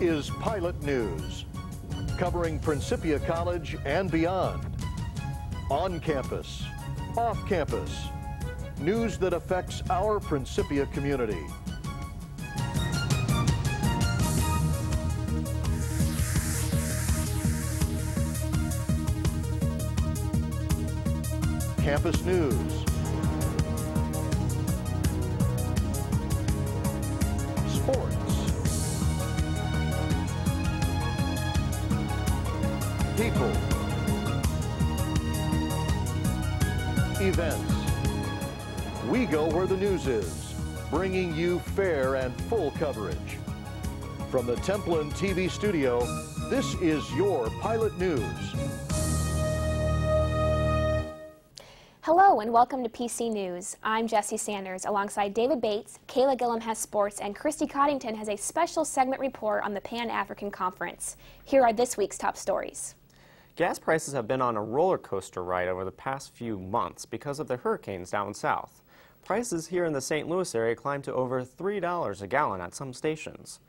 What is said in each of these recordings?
is Pilot News, covering Principia College and beyond. On campus, off campus, news that affects our Principia community. Campus news. Sports. People. Events. We go where the news is, bringing you fair and full coverage. From the Templin TV studio, this is your Pilot News. Hello and welcome to PC News. I'm Jesse Sanders alongside David Bates, Kayla Gillum has sports, and Christy Coddington has a special segment report on the Pan-African Conference. Here are this week's top stories. Gas prices have been on a roller coaster ride over the past few months because of the hurricanes down south. Prices here in the St. Louis area climbed to over $3 a gallon at some stations.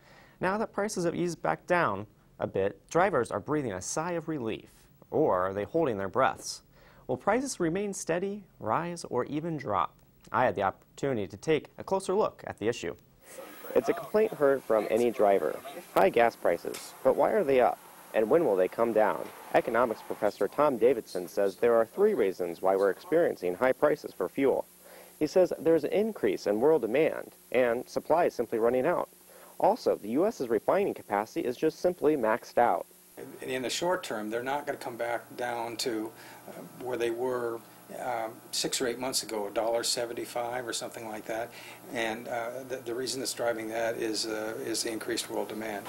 Now that prices have eased back down a bit, drivers are breathing a sigh of relief. Or are they holding their breaths? Will prices remain steady, rise, or even drop? I had the opportunity to take a closer look at the issue. It's a complaint heard from any driver. High gas prices, but why are they up? And when will they come down? Economics professor Tom Davidson says there are three reasons why we're experiencing high prices for fuel. He says there's an increase in world demand, and supply is simply running out. Also, the U.S.'s refining capacity is just simply maxed out. In the short term, they're not going to come back down to where they were 6 or 8 months ago, $1.75 or something like that. And the reason that's driving that is the increased world demand.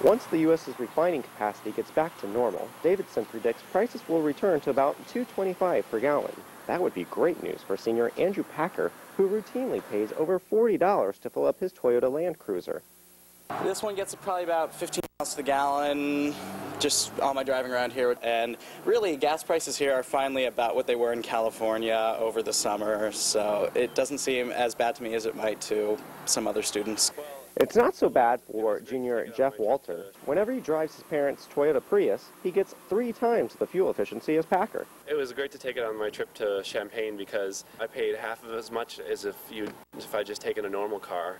Once the U.S.'s refining capacity gets back to normal, Davidson predicts prices will return to about $2.25 per gallon. That would be great news for senior Andrew Packer, who routinely pays over $40 to fill up his Toyota Land Cruiser. This one gets probably about 15 miles to the gallon, just all my driving around here. And really, gas prices here are finally about what they were in California over the summer, so it doesn't seem as bad to me as it might to some other students. It's not so bad for junior Jeff Walter. Whenever he drives his parents' Toyota Prius, he gets 3 times the fuel efficiency as Packer. It was great to take it on my trip to Champaign because I paid half of as much as if I just taken a normal car.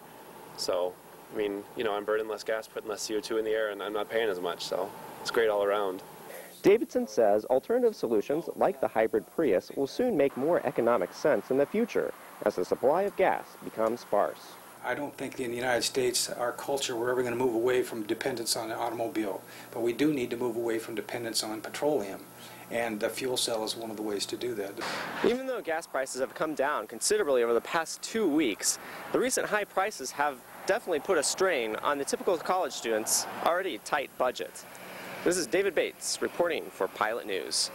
So, I mean, you know, I'm burning less gas, putting less CO2 in the air, and I'm not paying as much, so it's great all around. Davidson says alternative solutions like the hybrid Prius will soon make more economic sense in the future as the supply of gas becomes sparse. I don't think in the United States, our culture, we're ever going to move away from dependence on the automobile. But we do need to move away from dependence on petroleum. And the fuel cell is one of the ways to do that. Even though gas prices have come down considerably over the past 2 weeks, the recent high prices have definitely put a strain on the typical college student's already tight budget. This is David Bates reporting for Pilot News.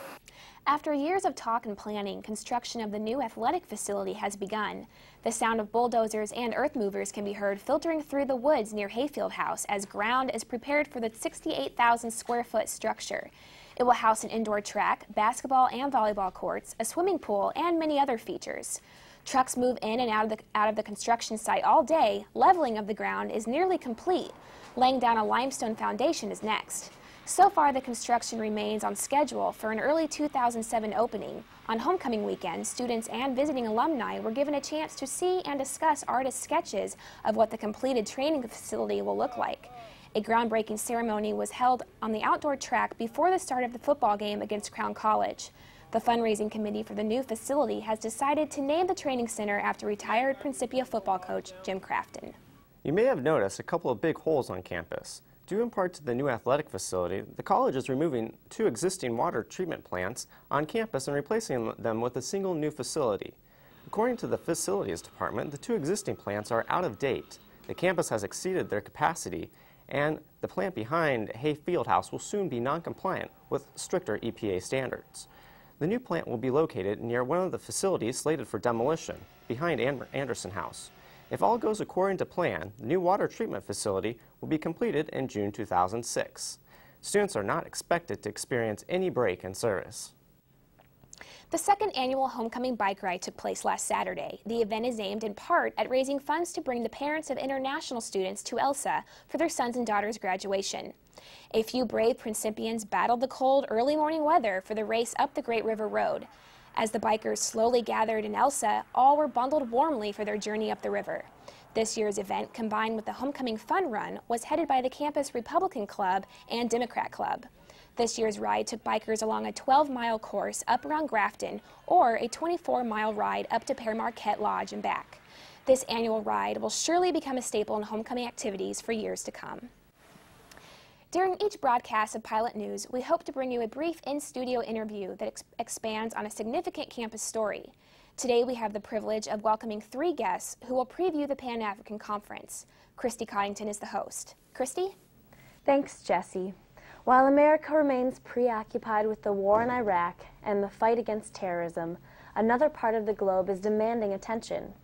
After years of talk and planning, construction of the new athletic facility has begun. The sound of bulldozers and earth movers can be heard filtering through the woods near Hayfield House as ground is prepared for the 68,000 square foot structure. It will house an indoor track, basketball and volleyball courts, a swimming pool, and many other features. Trucks move in and out of the construction site all day. Leveling of the ground is nearly complete. Laying down a limestone foundation is next. So far, the construction remains on schedule for an early 2007 opening. On homecoming weekend, students and visiting alumni were given a chance to see and discuss artist sketches of what the completed training facility will look like. A groundbreaking ceremony was held on the outdoor track before the start of the football game against Crown College. The fundraising committee for the new facility has decided to name the training center after retired Principia football coach Jim Crafton. You may have noticed a couple of big holes on campus. Due in part to the new athletic facility, the college is removing 2 existing water treatment plants on campus and replacing them with a single new facility. According to the facilities department, the 2 existing plants are out of date. The campus has exceeded their capacity, and the plant behind Hayfield House will soon be non-compliant with stricter EPA standards. The new plant will be located near one of the facilities slated for demolition, behind Anderson House. If all goes according to plan, the new water treatment facility will be completed in June 2006. Students are not expected to experience any break in service. The second annual Homecoming Bike Ride took place last Saturday. The event is aimed in part at raising funds to bring the parents of international students to ELSA for their sons and daughters' graduation. A few brave Principians battled the cold early morning weather for the race up the Great River Road. As the bikers slowly gathered in ELSA, all were bundled warmly for their journey up the river. This year's event, combined with the Homecoming Fun Run, was headed by the campus Republican Club and Democrat Club. This year's ride took bikers along a 12-mile course up around Grafton or a 24-mile ride up to Pere Marquette Lodge and back. This annual ride will surely become a staple in homecoming activities for years to come. During each broadcast of Pilot News, we hope to bring you a brief in-studio interview that expands on a significant campus story. Today we have the privilege of welcoming 3 guests who will preview the Pan-African Conference. Christy Coddington is the host. Christy? Thanks, Jessie. While America remains preoccupied with the war in Iraq and the fight against terrorism, another part of the globe is demanding attention.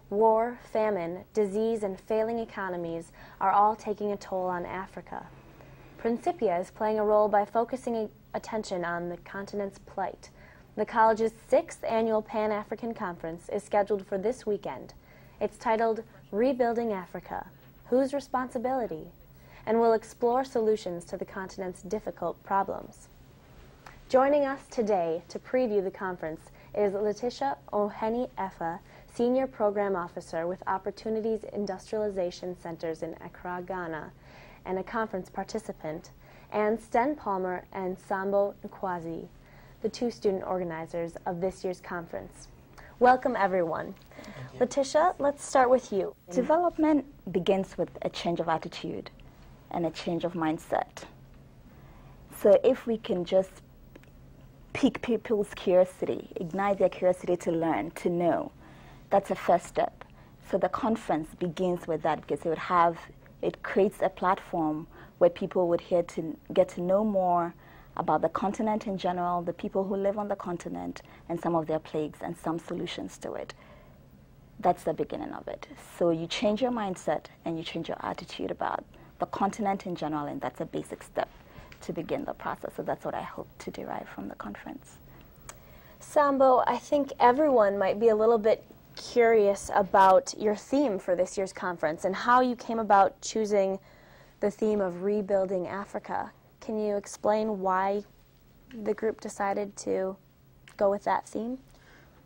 War, famine, disease, and failing economies are all taking a toll on Africa. Principia is playing a role by focusing attention on the continent's plight. The college's 6th annual Pan-African Conference is scheduled for this weekend. It's titled Rebuilding Africa, Whose Responsibility? And will explore solutions to the continent's difficult problems. Joining us today to preview the conference is Letitia Oheni-Efa, Senior Program Officer with Opportunities Industrialization Centers in Accra, Ghana, and a conference participant, and Sten Palmer and Sambo Nkwazi, the 2 student organizers of this year's conference. Welcome, everyone. Letitia, let's start with you. Development begins with a change of attitude and a change of mindset. So if we can just pique people's curiosity, ignite their curiosity to learn, to know, that's a first step. So the conference begins with that because it creates a platform where people would get to know more about the continent in general, the people who live on the continent, and some of their plagues and some solutions to it. That's the beginning of it. So you change your mindset and you change your attitude about the continent in general, and that's a basic step to begin the process. So that's what I hope to derive from the conference. Sambo, I think everyone might be a little bit curious about your theme for this year's conference and how you came about choosing the theme of Rebuilding Africa. Can you explain why the group decided to go with that theme?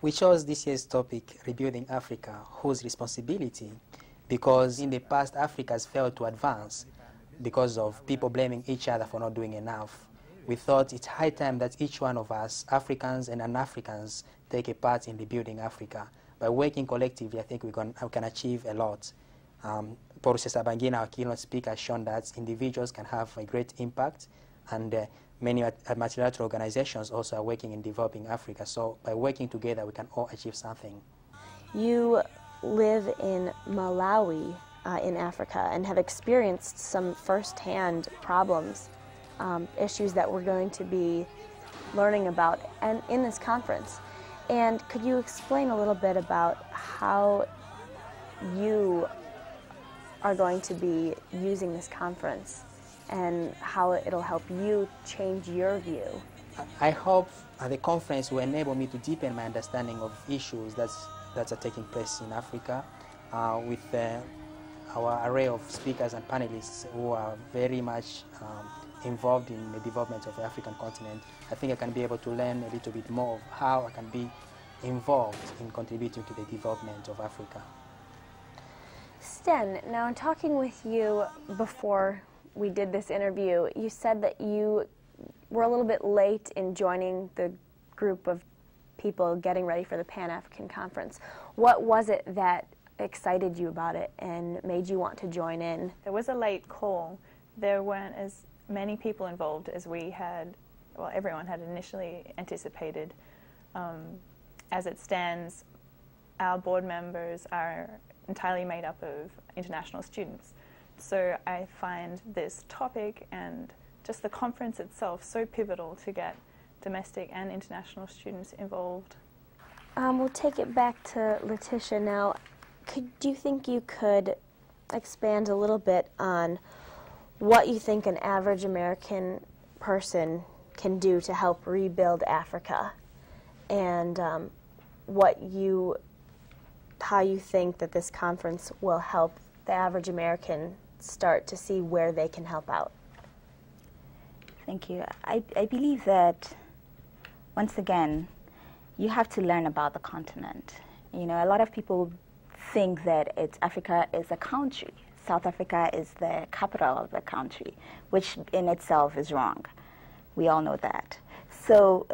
We chose this year's topic, Rebuilding Africa, Whose Responsibility? Because in the past, Africa has failed to advance because of people blaming each other for not doing enough. We thought it's high time that each one of us, Africans and non-Africans, take a part in rebuilding Africa. By working collectively, I think we can achieve a lot. Rusesabagina, our keynote speaker, has shown that individuals can have a great impact, and many multilateral organizations also are working in developing Africa. So by working together, we can all achieve something. You live in Malawi in Africa and have experienced some first-hand problems, issues that we're going to be learning about and in this conference. And could you explain a little bit about how you are going to be using this conference and how it'll help you change your view? I hope the conference will enable me to deepen my understanding of issues that are taking place in Africa with our array of speakers and panelists who are very much involved in the development of the African continent. I think I can be able to learn a little bit more of how I can be involved in contributing to the development of Africa. Sten, now in talking with you before we did this interview, you said that you were a little bit late in joining the group of people getting ready for the Pan-African Conference. What was it that excited you about it and made you want to join in? There was a late call. There weren't as many people involved as everyone had initially anticipated. As it stands, our board members are entirely made up of international students. So I find this topic and just the conference itself so pivotal to get domestic and international students involved. We'll take it back to Letitia now. Do you think you could expand a little bit on what you think an average American person can do to help rebuild Africa? and how you think that this conference will help the average American start to see where they can help out. Thank you. I believe that, once again, you have to learn about the continent. You know, a lot of people think that Africa is a country. South Africa is the capital of the country, which in itself is wrong. We all know that. So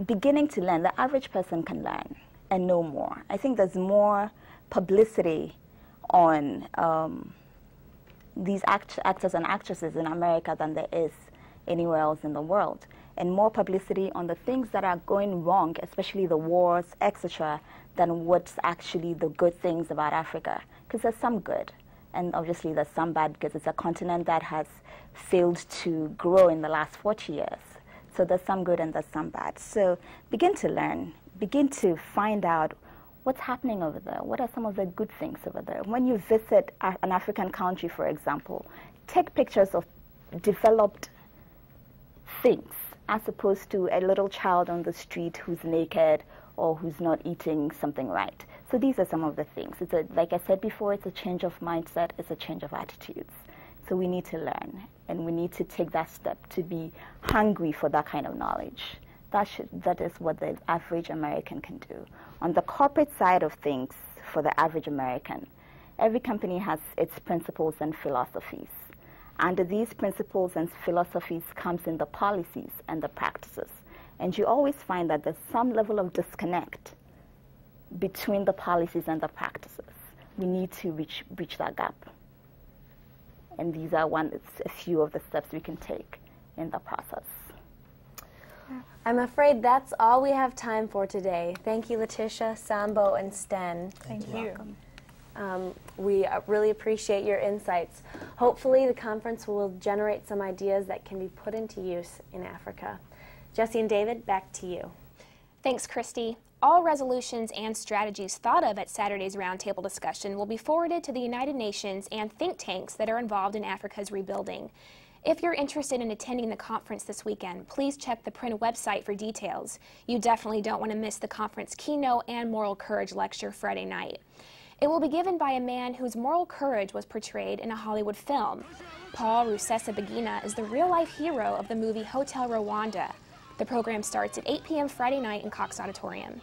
beginning to learn, the average person can learn and know more. I think there's more publicity on these actors and actresses in America than there is anywhere else in the world, and more publicity on the things that are going wrong, especially the wars, etc., than what's actually the good things about Africa. Because there's some good, and obviously there's some bad, because it's a continent that has failed to grow in the last 40 years. So there's some good and there's some bad. So begin to learn, begin to find out what's happening over there. What are some of the good things over there? When you visit an African country, for example, take pictures of developed things as opposed to a little child on the street who's naked or who's not eating something right. So these are some of the things. Like I said before, it's a change of mindset, it's a change of attitudes. So we need to learn, and we need to take that step to be hungry for that kind of knowledge. That is what the average American can do. On the corporate side of things, for the average American, every company has its principles and philosophies. Under these principles and philosophies comes in the policies and the practices. And you always find that there's some level of disconnect between the policies and the practices. We need to bridge that gap. And these are a few of the steps we can take in the process. I'm afraid that's all we have time for today. Thank you, Letitia, Sambo, and Sten. Thank you. We really appreciate your insights. Hopefully the conference will generate some ideas that can be put into use in Africa. Jesse and David, back to you. Thanks, Christy. All resolutions and strategies thought of at Saturday's roundtable discussion will be forwarded to the United Nations and think tanks that are involved in Africa's rebuilding. If you're interested in attending the conference this weekend, please check the Print website for details. You definitely don't want to miss the conference keynote and moral courage lecture Friday night. It will be given by a man whose moral courage was portrayed in a Hollywood film. Paul Rusesabagina is the real-life hero of the movie Hotel Rwanda. The program starts at 8 p.m. Friday night in Cox Auditorium.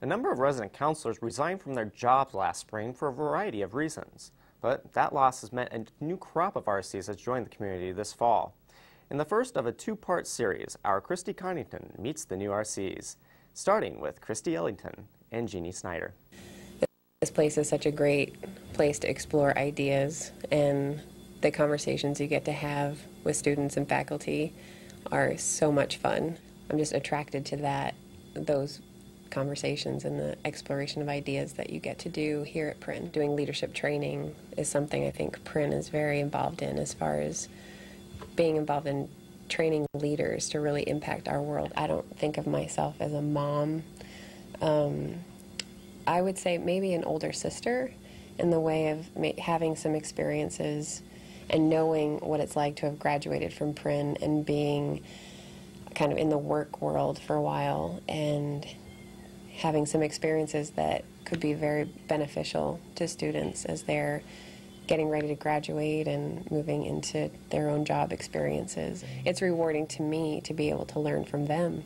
A number of resident councilors resigned from their jobs last spring for a variety of reasons. But that loss has meant a new crop of RCs has joined the community this fall. In the first of a two-part series, our Christy Connington meets the new RCs, starting with Christy Ellington and Jeannie Snyder. This place is such a great place to explore ideas, and the conversations you get to have with students and faculty are so much fun. I'm just attracted to those conversations and the exploration of ideas that you get to do here at PRIN. Doing leadership training is something I think PRIN is very involved in, as far as being involved in training leaders to really impact our world. I don't think of myself as a mom. I would say maybe an older sister, in the way of having some experiences and knowing what it's like to have graduated from PRIN and being kind of in the work world for a while and having some experiences that could be very beneficial to students as they're getting ready to graduate and moving into their own job experiences. It's rewarding to me to be able to learn from them.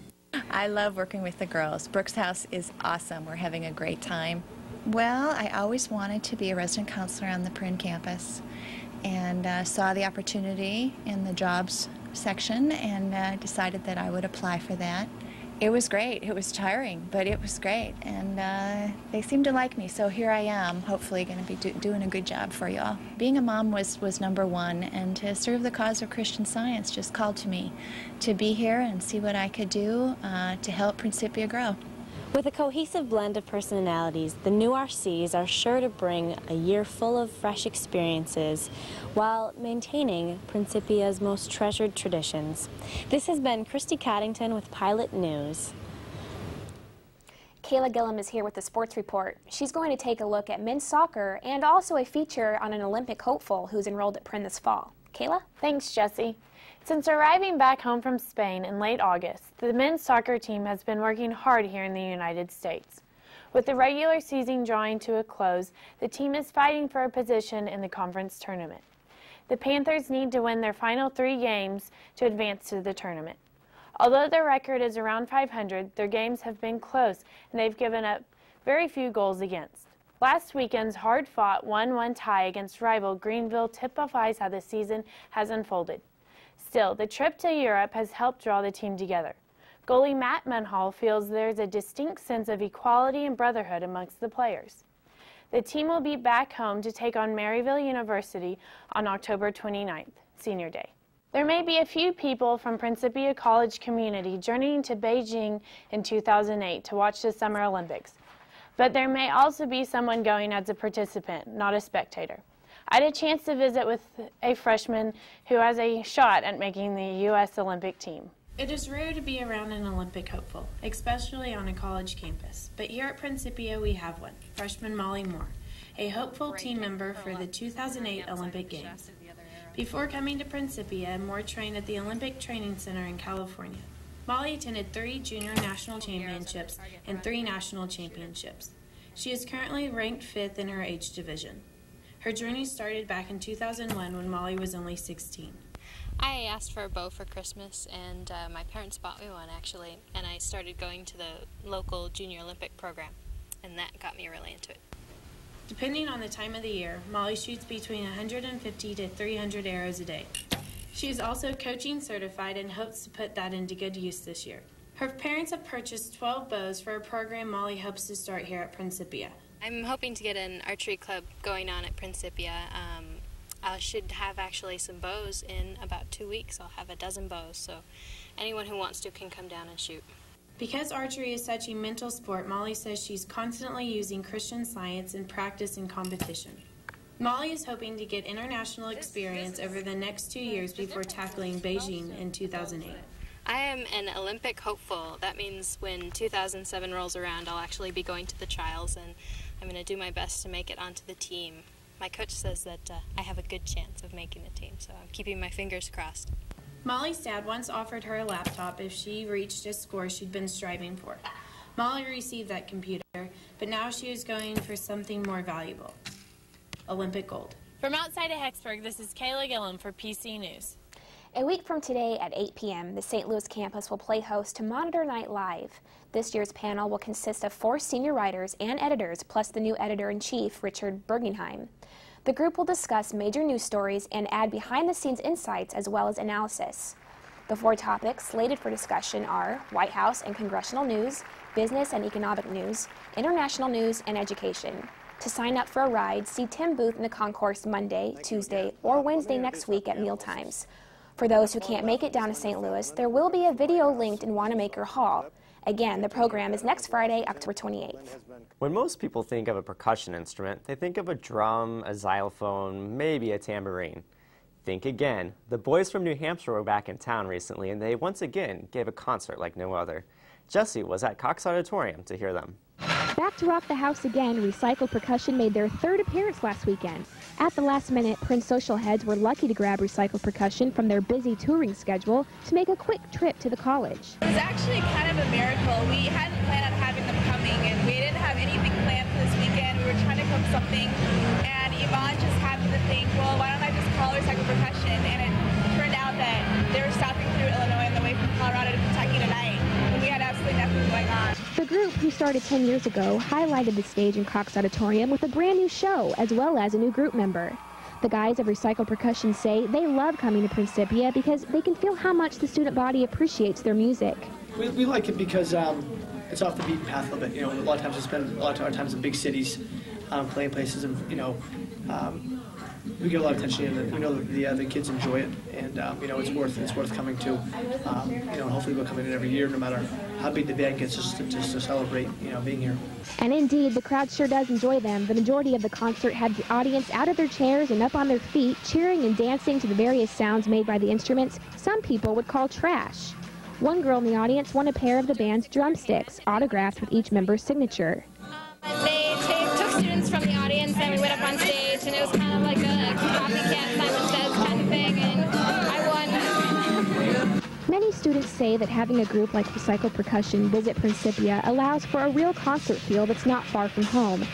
I love working with the girls. Brooks House is awesome. We're having a great time. Well, I always wanted to be a resident counselor on the PRIN campus, and saw the opportunity in the jobs section and decided that I would apply for that. It was great. It was tiring, but it was great, and they seemed to like me, so here I am, hopefully going to be doing a good job for y'all. Being a mom was number one, and to serve the cause of Christian Science just called to me to be here and see what I could do to help Principia grow. With a cohesive blend of personalities, the new RCs are sure to bring a year full of fresh experiences while maintaining Principia's most treasured traditions. This has been Christy Coddington with Pilot News. Kayla Gillum is here with the Sports Report. She's going to take a look at men's soccer and also a feature on an Olympic hopeful who's enrolled at PRIN this fall. Kayla? Thanks, Jesse. Since arriving back home from Spain in late August, the men's soccer team has been working hard here in the United States. With the regular season drawing to a close, the team is fighting for a position in the conference tournament. The Panthers need to win their final 3 games to advance to the tournament. Although their record is around 500, their games have been close and they've given up very few goals against. Last weekend's hard-fought 1-1 tie against rival Greenville typifies how the season has unfolded. Still, the trip to Europe has helped draw the team together. Goalie Matt Munhall feels there's a distinct sense of equality and brotherhood amongst the players. The team will be back home to take on Maryville University on October 29th, Senior Day. There may be a few people from Principia College community journeying to Beijing in 2008 to watch the Summer Olympics, but there may also be someone going as a participant, not a spectator. I had a chance to visit with a freshman who has a shot at making the U.S. Olympic team. It is rare to be around an Olympic hopeful, especially on a college campus, but here at Principia we have one, freshman Molly Moore, a hopeful team member for the 2008 Olympic Games. Before coming to Principia, Moore trained at the Olympic Training Center in California. Molly attended 3 junior national championships and 3 national championships. She is currently ranked 5th in her age division. Her journey started back in 2001 when Molly was only 16. I asked for a bow for Christmas, and my parents bought me one, actually, and I started going to the local Junior Olympic program, and that got me really into it. Depending on the time of the year, Molly shoots between 150 to 300 arrows a day. She is also coaching certified and hopes to put that into good use this year. Her parents have purchased 12 bows for a program Molly hopes to start here at Principia. I'm hoping to get an archery club going on at Principia. I should have actually some bows in about 2 weeks. I'll have a dozen bows, so anyone who wants to can come down and shoot. Because archery is such a mental sport, Molly says she's constantly using Christian Science in practice and competition. Molly is hoping to get international experience over the next 2 years before tackling Beijing in 2008. I am an Olympic hopeful. That means when 2007 rolls around, I'll actually be going to the trials, and I'm going to do my best to make it onto the team. My coach says that I have a good chance of making the team, so I'm keeping my fingers crossed. Molly's dad once offered her a laptop if she reached a score she'd been striving for. Molly received that computer, but now she is going for something more valuable: Olympic gold. From outside of Hexburg, this is Kayla Gillum for PC News. A week from today at 8 p.m., the St. Louis campus will play host to Monitor Night Live. This year's panel will consist of 4 senior writers and editors, plus the new editor-in-chief, Richard Bergenheim. The group will discuss major news stories and add behind-the-scenes insights as well as analysis. The 4 topics slated for discussion are White House and congressional news, business and economic news, international news, and education. To sign up for a ride, see Tim Booth in the concourse Monday, Tuesday, or Wednesday next week at mealtimes. For those who can't make it down to St. Louis, there will be a video linked in Wanamaker Hall. Again, the program is next Friday, October 28th. When most people think of a percussion instrument, they think of a drum, a xylophone, maybe a tambourine. Think again. The boys from New Hampshire were back in town recently, and they once again gave a concert like no other. Jesse was at Cox Auditorium to hear them. Back to rock the house again, Recycled Percussion made their 3rd appearance last weekend. At the last minute, Prince Social Heads were lucky to grab Recycled Percussion from their busy touring schedule to make a quick trip to the college. It was actually kind of a miracle. We hadn't planned on having them coming, and we didn't have anything planned for this weekend. We were trying to cook something, and Yvonne just happened to think, well, why don't I just call Recycled Percussion? And it turned out that they were stopping through Illinois on the way from Colorado to Kentucky tonight, and we had absolutely nothing going on. The group, who started 10 years ago, highlighted the stage in Cox Auditorium with a brand new show, as well as a new group member. The guys of Recycled Percussion say they love coming to Principia because they can feel how much the student body appreciates their music. We like it because it's off the beaten path a little bit. You know, a lot of times we spend a lot of our times in big cities, playing places, and we get a lot of attention, and we know that the kids enjoy it, and it's worth coming to. Hopefully we'll come in every year, no matter how big the band gets, just to celebrate being here. And indeed, the crowd sure does enjoy them. The majority of the concert had the audience out of their chairs and up on their feet, cheering and dancing to the various sounds made by the instruments some people would call trash. One girl in the audience won a pair of the band's drumsticks, autographed with each member's signature. They took students from the audience and we went up on stage, and it was kind of like a copycat Simon Says kind of thing, and I won. students say that having a group like Recycle Percussion visit Principia allows for a real concert feel that's not far from home.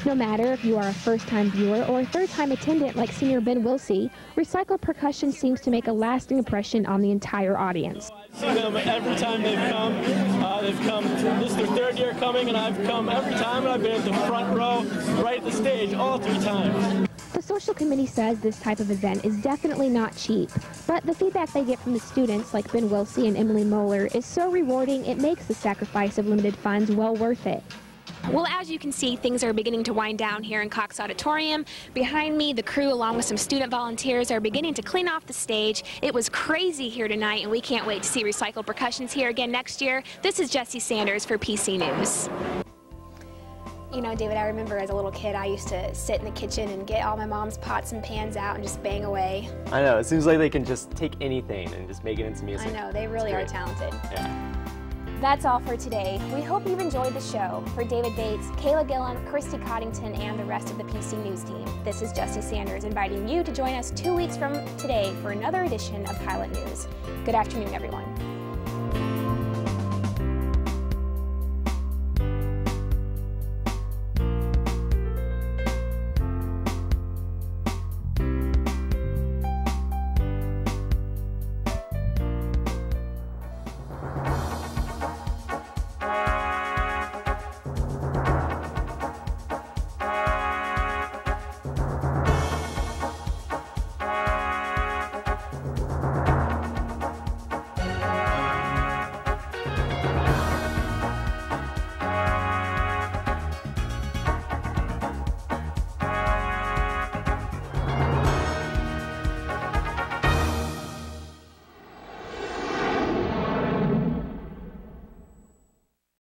No matter if you are a first-time viewer or a third-time attendant like senior Ben Wilsey, Recycle Percussion seems to make a lasting impression on the entire audience. I see them every time they've come. This is their third year coming, and I've come every time, and I've been at the front row, right at the stage, all 3 times. The social committee says this type of event is definitely not cheap, but the feedback they get from the students like Ben Wilsey and Emily Moeller is so rewarding it makes the sacrifice of limited funds well worth it. Well, as you can see, things are beginning to wind down here in Cox Auditorium. Behind me, the crew, along with some student volunteers, are beginning to clean off the stage. It was crazy here tonight, and we can't wait to see Recycled Percussions here again next year. This is Jessie Sanders for PC News. You know, David, I remember as a little kid, I used to sit in the kitchen and get all my mom's pots and pans out and just bang away. I know, it seems like they can just take anything and just make it into music. I know, they really are talented. Yeah. That's all for today. We hope you've enjoyed the show. For David Bates, Kayla Gillen, Christy Coddington, and the rest of the PC News team, this is Jessie Sanders inviting you to join us 2 weeks from today for another edition of Pilot News. Good afternoon, everyone.